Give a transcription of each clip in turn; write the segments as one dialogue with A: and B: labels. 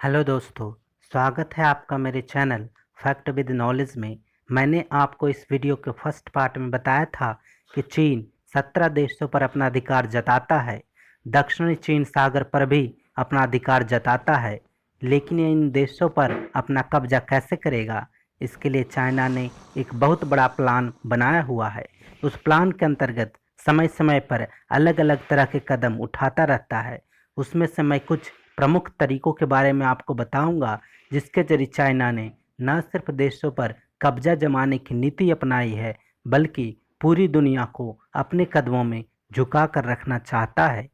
A: Hello दोस्तों, स्वागत है आपका मेरे चैनल फैक्ट विद नॉलेज में। मैंने आपको इस वीडियो के फर्स्ट पार्ट में बताया था कि चीन 17 देशों पर अपना अधिकार जताता है, दक्षिणी चीन सागर पर भी अपना अधिकार जताता है, लेकिन ये इन देशों पर अपना कब्जा कैसे करेगा? इसके लिए चाइना ने एक बहुत बड़ा प्लान बनाया हुआ है। उस प्लान के अंतर्गत समय समय पर अलग अलग तरह के कदम उठाता रहता है। उसमें से मैं कुछ प्रमुख तरीकों के बारे में आपको बताऊंगा, जिसके जरिए चाइना ने न सिर्फ देशों पर कब्जा जमाने की नीति अपनाई है, बल्कि पूरी दुनिया को अपने कदमों में झुका कर रखना चाहता है।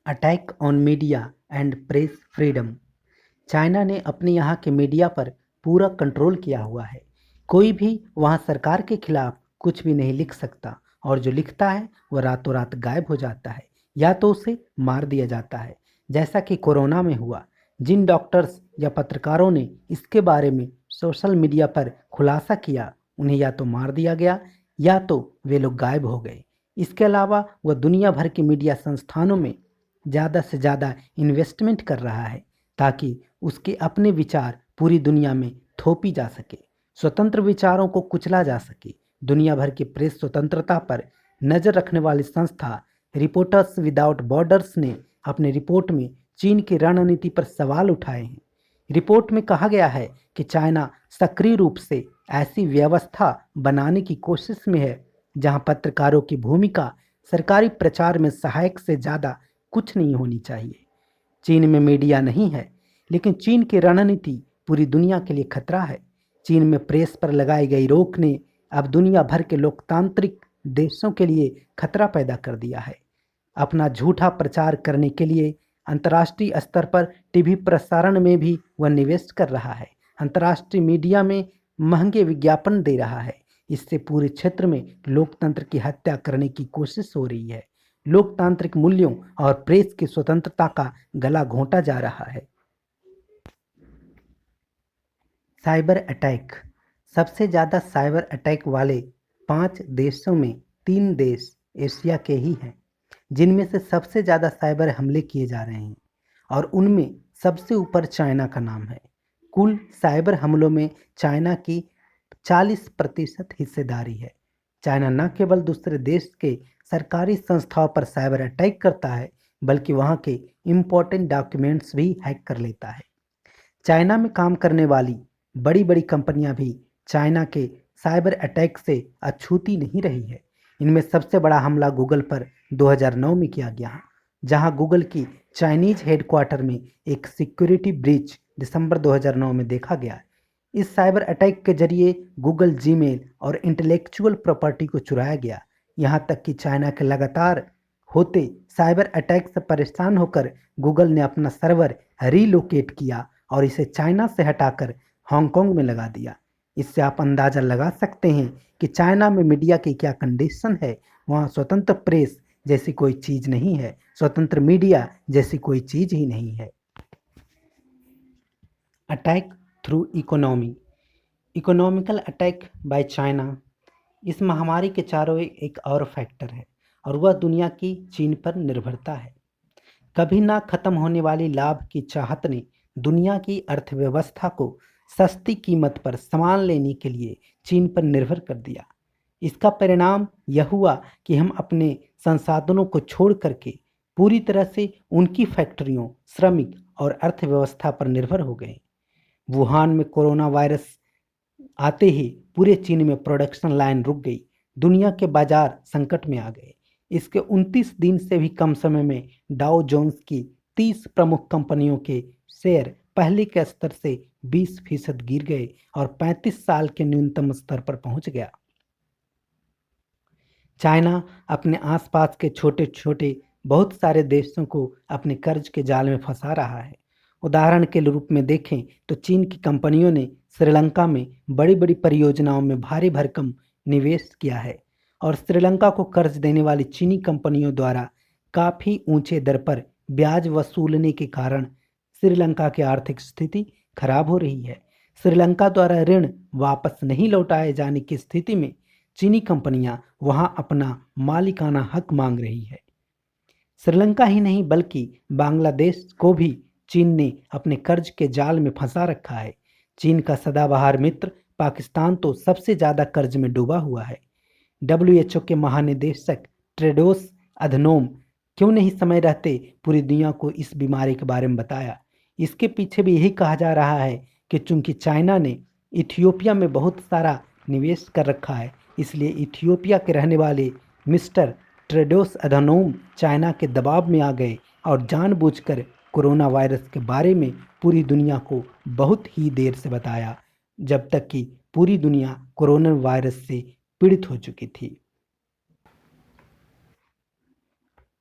A: Attack on media and press freedom. China ने अपने यहाँ के मीडिया पर पूरा कंट्रोल किया हुआ है। कोई भी वहाँ सरकार के खिलाफ कुछ भी नहीं लिख सकता, और जो लिखता है वह रातों रात गायब हो जाता है या तो उसे मार दिया जाता है, जैसा कि कोरोना में हुआ। जिन डॉक्टर्स या पत्रकारों ने इसके बारे में सोशल मीडिया पर खुलासा किया, उन्हें या तो मार दिया गया या तो वे लोग गायब हो गए। इसके अलावा वह दुनिया भर के मीडिया संस्थानों में ज़्यादा से ज़्यादा इन्वेस्टमेंट कर रहा है, ताकि उसके अपने विचार पूरी दुनिया में थोपी जा सके, स्वतंत्र विचारों को कुचला जा सके। दुनिया भर की प्रेस स्वतंत्रता पर नज़र रखने वाली संस्था रिपोर्टर्स विदाउट बॉर्डर्स ने अपने रिपोर्ट में चीन की रणनीति पर सवाल उठाए हैं। रिपोर्ट में कहा गया है कि चाइना सक्रिय रूप से ऐसी व्यवस्था बनाने की कोशिश में है जहां पत्रकारों की भूमिका सरकारी प्रचार में सहायक से ज़्यादा कुछ नहीं होनी चाहिए। चीन में मीडिया नहीं है, लेकिन चीन की रणनीति पूरी दुनिया के लिए खतरा है। चीन में प्रेस पर लगाई गई रोक ने अब दुनिया भर के लोकतांत्रिक देशों के लिए खतरा पैदा कर दिया है। अपना झूठा प्रचार करने के लिए अंतर्राष्ट्रीय स्तर पर टीवी प्रसारण में भी वह निवेश कर रहा है। अंतर्राष्ट्रीय मीडिया में महंगे विज्ञापन दे रहा है। इससे पूरे क्षेत्र में लोकतंत्र की हत्या करने की कोशिश हो रही है। लोकतांत्रिक मूल्यों और प्रेस की स्वतंत्रता का गला घोंटा जा रहा है। Cyber attack. सबसे ज़्यादा साइबर अटैक वाले 5 देशों में 3 देश एशिया के ही हैं, जिनमें से सबसे ज़्यादा साइबर हमले किए जा रहे हैं, और उनमें सबसे ऊपर चाइना का नाम है। कुल साइबर हमलों में चाइना की 40% हिस्सेदारी है। चाइना न केवल दूसरे देश के सरकारी संस्थाओं पर साइबर अटैक करता है, बल्कि वहाँ के इम्पोर्टेंट डॉक्यूमेंट्स भी हैक कर लेता है। चाइना में काम करने वाली बड़ी बड़ी कंपनियां भी चाइना के साइबर अटैक से अछूती नहीं रही है। इनमें सबसे बड़ा हमला गूगल पर 2009 में किया गया, जहां गूगल की चाइनीज हेडक्वार्टर में एक सिक्योरिटी ब्रीच दिसंबर 2009 में देखा गया। इस साइबर अटैक के जरिए गूगल जीमेल और इंटेलेक्चुअल प्रॉपर्टी को चुराया गया। यहां तक कि चाइना के लगातार होते साइबर अटैक से परेशान होकर गूगल ने अपना सर्वर रीलोकेट किया और इसे चाइना से हटाकर हांगकांग में लगा दिया। इससे आप अंदाज़ा लगा सकते हैं कि चाइना में मीडिया की क्या कंडीशन है। वहाँ स्वतंत्र प्रेस जैसी कोई चीज़ नहीं है, स्वतंत्र मीडिया जैसी कोई चीज़ ही नहीं है। Attack through economy. Economical attack by China. इस महामारी के चारों एक और फैक्टर है, और वह दुनिया की चीन पर निर्भरता है। कभी ना खत्म होने वाली लाभ की चाहत ने दुनिया की अर्थव्यवस्था को सस्ती कीमत पर सामान लेने के लिए चीन पर निर्भर कर दिया। इसका परिणाम यह हुआ कि हम अपने संसाधनों को छोड़ करके पूरी तरह से उनकी फैक्ट्रियों, श्रमिक और अर्थव्यवस्था पर निर्भर हो गए। वुहान में कोरोना वायरस आते ही पूरे चीन में प्रोडक्शन लाइन रुक गई। दुनिया के बाजार संकट में आ गए। इसके 29 दिन से भी कम समय में डाउ जोन्स की 30 प्रमुख कंपनियों के शेयर पहले के स्तर से 20% गिर गए और 35 साल के न्यूनतम स्तर पर पहुंच गया। चाइना अपने आसपास के छोटे छोटे बहुत सारे देशों को अपने कर्ज के जाल में फंसा रहा है। उदाहरण के रूप में देखें तो चीन की कंपनियों ने श्रीलंका में बड़ी बड़ी परियोजनाओं में भारी भरकम निवेश किया है, और श्रीलंका को कर्ज देने वाली चीनी कंपनियों द्वारा काफ़ी ऊंचे दर पर ब्याज वसूलने के कारण श्रीलंका की आर्थिक स्थिति खराब हो रही है। श्रीलंका द्वारा ऋण वापस नहीं लौटाए जाने की स्थिति में चीनी कंपनियां वहां अपना मालिकाना हक मांग रही है। श्रीलंका ही नहीं बल्कि बांग्लादेश को भी चीन ने अपने कर्ज के जाल में फंसा रखा है। चीन का सदाबहार मित्र पाकिस्तान तो सबसे ज्यादा कर्ज में डूबा हुआ है। डब्ल्यूएचओ के महानिदेशक टेड्रोस अधनोम क्यों नहीं समय रहते पूरी दुनिया को इस बीमारी के बारे में बताया। इसके पीछे भी यही कहा जा रहा है कि चूंकि चाइना ने इथियोपिया में बहुत सारा निवेश कर रखा है, इसलिए इथियोपिया के रहने वाले मिस्टर टेड्रोस अधनोम चाइना के दबाव में आ गए और जानबूझकर कोरोना वायरस के बारे में पूरी दुनिया को बहुत ही देर से बताया, जब तक कि पूरी दुनिया कोरोना वायरस से पीड़ित हो चुकी थी।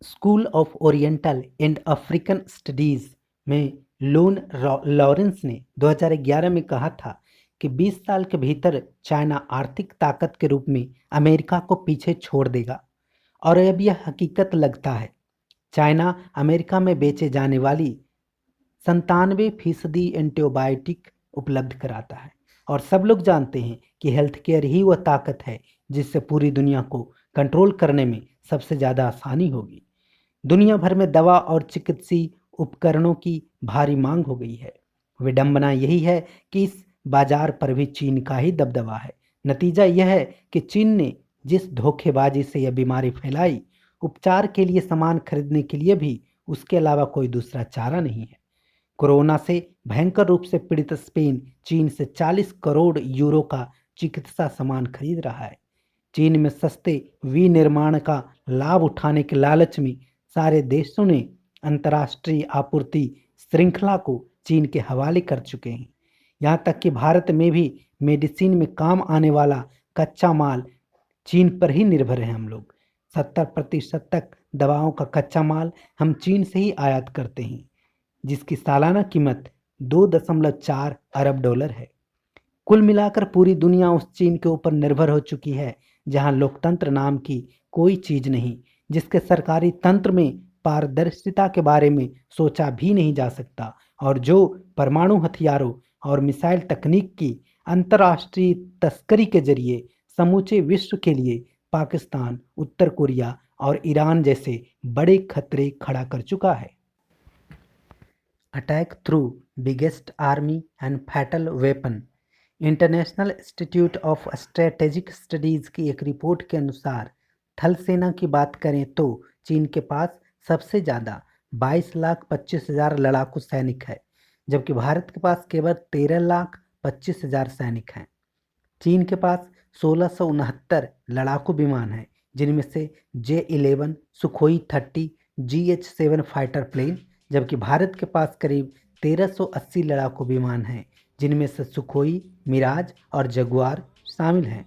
A: School of oriental and African studies में लोन लॉरेंस ने 2011 में कहा था कि 20 साल के भीतर चाइना आर्थिक ताकत के रूप में अमेरिका को पीछे छोड़ देगा, और अब यह हकीकत लगता है। चाइना अमेरिका में बेचे जाने वाली 97% एंटीबायोटिक उपलब्ध कराता है, और सब लोग जानते हैं कि हेल्थ केयर ही वह ताकत है जिससे पूरी दुनिया को कंट्रोल करने में सबसे ज़्यादा आसानी होगी। दुनिया भर में दवा और चिकित्सीय उपकरणों की भारी मांग हो गई है। विडंबना यही है कि इस बाजार पर भी चीन का ही दबदबा है। नतीजा यह है कि चीन ने जिस धोखेबाजी से यह बीमारी फैलाई, उपचार के लिए सामान खरीदने के लिए भी उसके अलावा कोई दूसरा चारा नहीं है। कोरोना से भयंकर रूप से पीड़ित स्पेन चीन से 40 करोड़ यूरो का चिकित्सा सामान खरीद रहा है। चीन में सस्ते विनिर्माण का लाभ उठाने के लालच में सारे देशों ने अंतर्राष्ट्रीय आपूर्ति श्रृंखला को चीन के हवाले कर चुके हैं। यहाँ तक कि भारत में भी मेडिसिन में काम आने वाला कच्चा माल चीन पर ही निर्भर है। हम लोग 70% तक दवाओं का कच्चा माल हम चीन से ही आयात करते हैं, जिसकी सालाना कीमत 2.4 अरब डॉलर है। कुल मिलाकर पूरी दुनिया उस चीन के ऊपर निर्भर हो चुकी है जहां लोकतंत्र नाम की कोई चीज नहीं, जिसके सरकारी तंत्र में पारदर्शिता के बारे में सोचा भी नहीं जा सकता, और जो परमाणु हथियारों और मिसाइल तकनीक की अंतर्राष्ट्रीय तस्करी के जरिए समूचे विश्व के लिए पाकिस्तान, उत्तर कोरिया और ईरान जैसे बड़े खतरे खड़ा कर चुका है। Attack through biggest army and fatal weapon. International institute of strategic studies की एक रिपोर्ट के अनुसार थल सेना की बात करें तो चीन के पास सबसे ज़्यादा 22,25,000 लड़ाकू सैनिक है, जबकि भारत के पास केवल 13,25,000 सैनिक हैं। चीन के पास 1669 लड़ाकू विमान हैं, जिनमें से J-11, Sukhoi 30, GH-7 fighter plane, जबकि भारत के पास करीब 1380 लड़ाकू विमान हैं, जिनमें से सुखोई, मिराज और जगुआर शामिल हैं।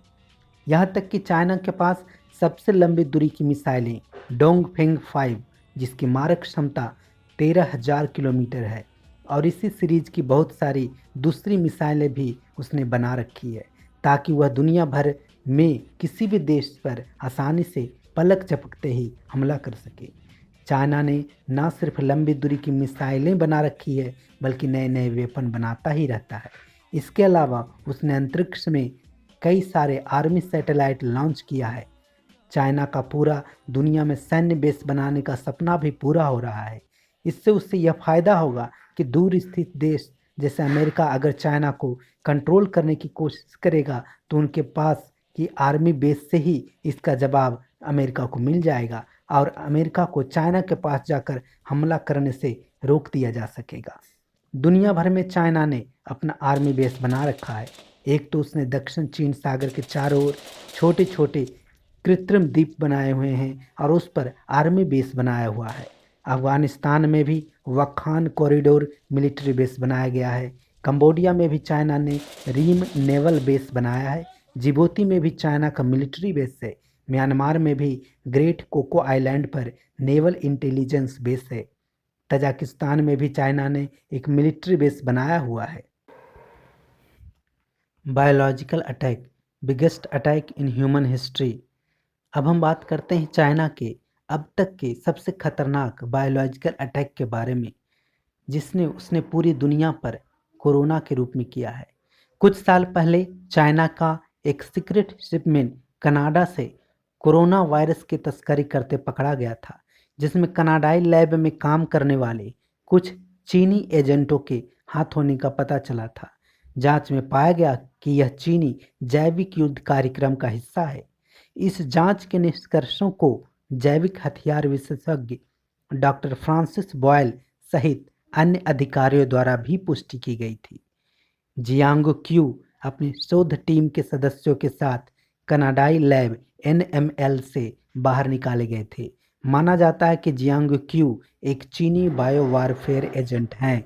A: यहाँ तक कि चाइना के पास सबसे लंबी दूरी की मिसाइलें डोंगफेंग 5, जिसकी मारक क्षमता 13,000 किलोमीटर है, और इसी सीरीज की बहुत सारी दूसरी मिसाइलें भी उसने बना रखी है, ताकि वह दुनिया भर में किसी भी देश पर आसानी से पलक झपकते ही हमला कर सके। चाइना ने न सिर्फ लंबी दूरी की मिसाइलें बना रखी है, बल्कि नए नए वेपन बनाता ही रहता है। इसके अलावा उसने अंतरिक्ष में कई सारे आर्मी सैटेलाइट लॉन्च किया है। चाइना का पूरा दुनिया में सैन्य बेस बनाने का सपना भी पूरा हो रहा है। इससे उससे यह फायदा होगा कि दूर स्थित देश जैसे अमेरिका अगर चाइना को कंट्रोल करने की कोशिश करेगा तो उनके पास की आर्मी बेस से ही इसका जवाब अमेरिका को मिल जाएगा, और अमेरिका को चाइना के पास जाकर हमला करने से रोक दिया जा सकेगा। दुनिया भर में चाइना ने अपना आर्मी बेस बना रखा है। एक तो उसने दक्षिण चीन सागर के चारों ओर छोटे छोटे कृत्रिम द्वीप बनाए हुए हैं और उस पर आर्मी बेस बनाया हुआ है। अफगानिस्तान में भी वखान कॉरिडोर मिलिट्री बेस बनाया गया है। कंबोडिया में भी चाइना ने रीम नेवल बेस बनाया है। जिबूती में भी चाइना का मिलिट्री बेस है। म्यांमार में भी ग्रेट कोको आइलैंड पर नेवल इंटेलिजेंस बेस है। तजाकिस्तान में भी चाइना ने एक मिलिट्री बेस बनाया हुआ है। Biological attack, biggest attack in human history. अब हम बात करते हैं चाइना के अब तक के सबसे खतरनाक बायोलॉजिकल अटैक के बारे में, जिसने उसने पूरी दुनिया पर कोरोना के रूप में किया है। कुछ साल पहले चाइना का एक सीक्रेट शिपमेंट कनाडा से कोरोना वायरस की तस्करी करते पकड़ा गया था। जिसमें कनाडाई लैब में काम करने वाले कुछ चीनी एजेंटों के हाथ होने का पता चला था। जांच में पाया गया कि यह चीनी जैविक युद्ध कार्यक्रम का हिस्सा है। इस जांच के निष्कर्षों को जैविक हथियार विशेषज्ञ डॉक्टर फ्रांसिस बॉयल सहित अन्य अधिकारियों द्वारा भी पुष्टि की गई थी। जियांग क्यू अपनी शोध टीम के सदस्यों के साथ कनाडाई लैब एनएमएल से बाहर निकाले गए थे। माना जाता है कि जियांग क्यू एक चीनी बायो वारफेयर एजेंट हैं।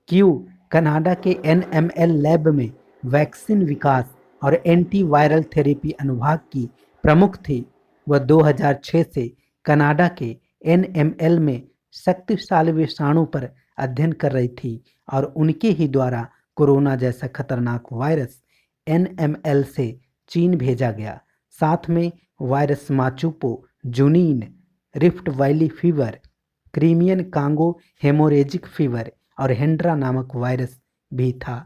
A: क्यू कनाडा के एनएमएल लैब में वैक्सीन विकास और एंटीवायरल थेरेपी अनुभाग की प्रमुख थी। वह 2006 से कनाडा के एनएमएल में शक्तिशाली विषाणु पर अध्ययन कर रही थी और उनके ही द्वारा कोरोना जैसा खतरनाक वायरस एनएमएल से चीन भेजा गया। साथ में virus Machupo, Junin, Rift Valley fever, Crimean Congo haemorrhagic fever और हेंड्रा नामक वायरस भी था।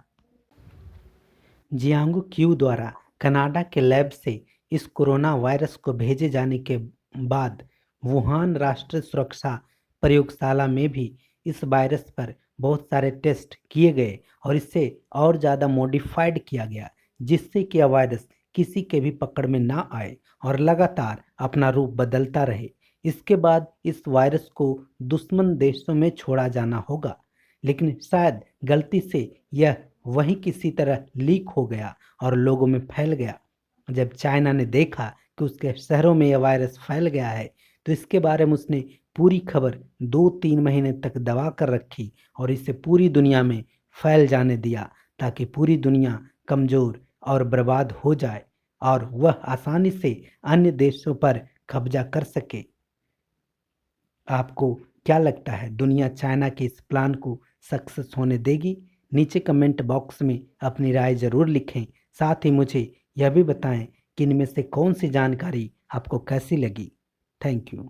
A: जियांग क्यू द्वारा कनाडा के लैब से इस कोरोना वायरस को भेजे जाने के बाद वुहान राष्ट्रीय सुरक्षा प्रयोगशाला में भी इस वायरस पर बहुत सारे टेस्ट किए गए और इसे और ज़्यादा मॉडिफाइड किया गया, जिससे कि यह वायरस किसी के भी पकड़ में ना आए और लगातार अपना रूप बदलता रहे। इसके बाद इस वायरस को दुश्मन देशों में छोड़ा जाना होगा, लेकिन शायद गलती से यह वहीं किसी तरह लीक हो गया और लोगों में फैल गया। जब चाइना ने देखा कि उसके शहरों में यह वायरस फैल गया है, तो इसके बारे में उसने पूरी खबर 2-3 महीने तक दबा कर रखी और इसे पूरी दुनिया में फैल जाने दिया, ताकि पूरी दुनिया कमज़ोर और बर्बाद हो जाए और वह आसानी से अन्य देशों पर कब्जा कर सके। आपको क्या लगता है, दुनिया चाइना के इस प्लान को सक्सेस होने देगी? नीचे कमेंट बॉक्स में अपनी राय ज़रूर लिखें। साथ ही मुझे यह भी बताएं कि इनमें से कौन सी जानकारी आपको कैसी लगी। Thank you.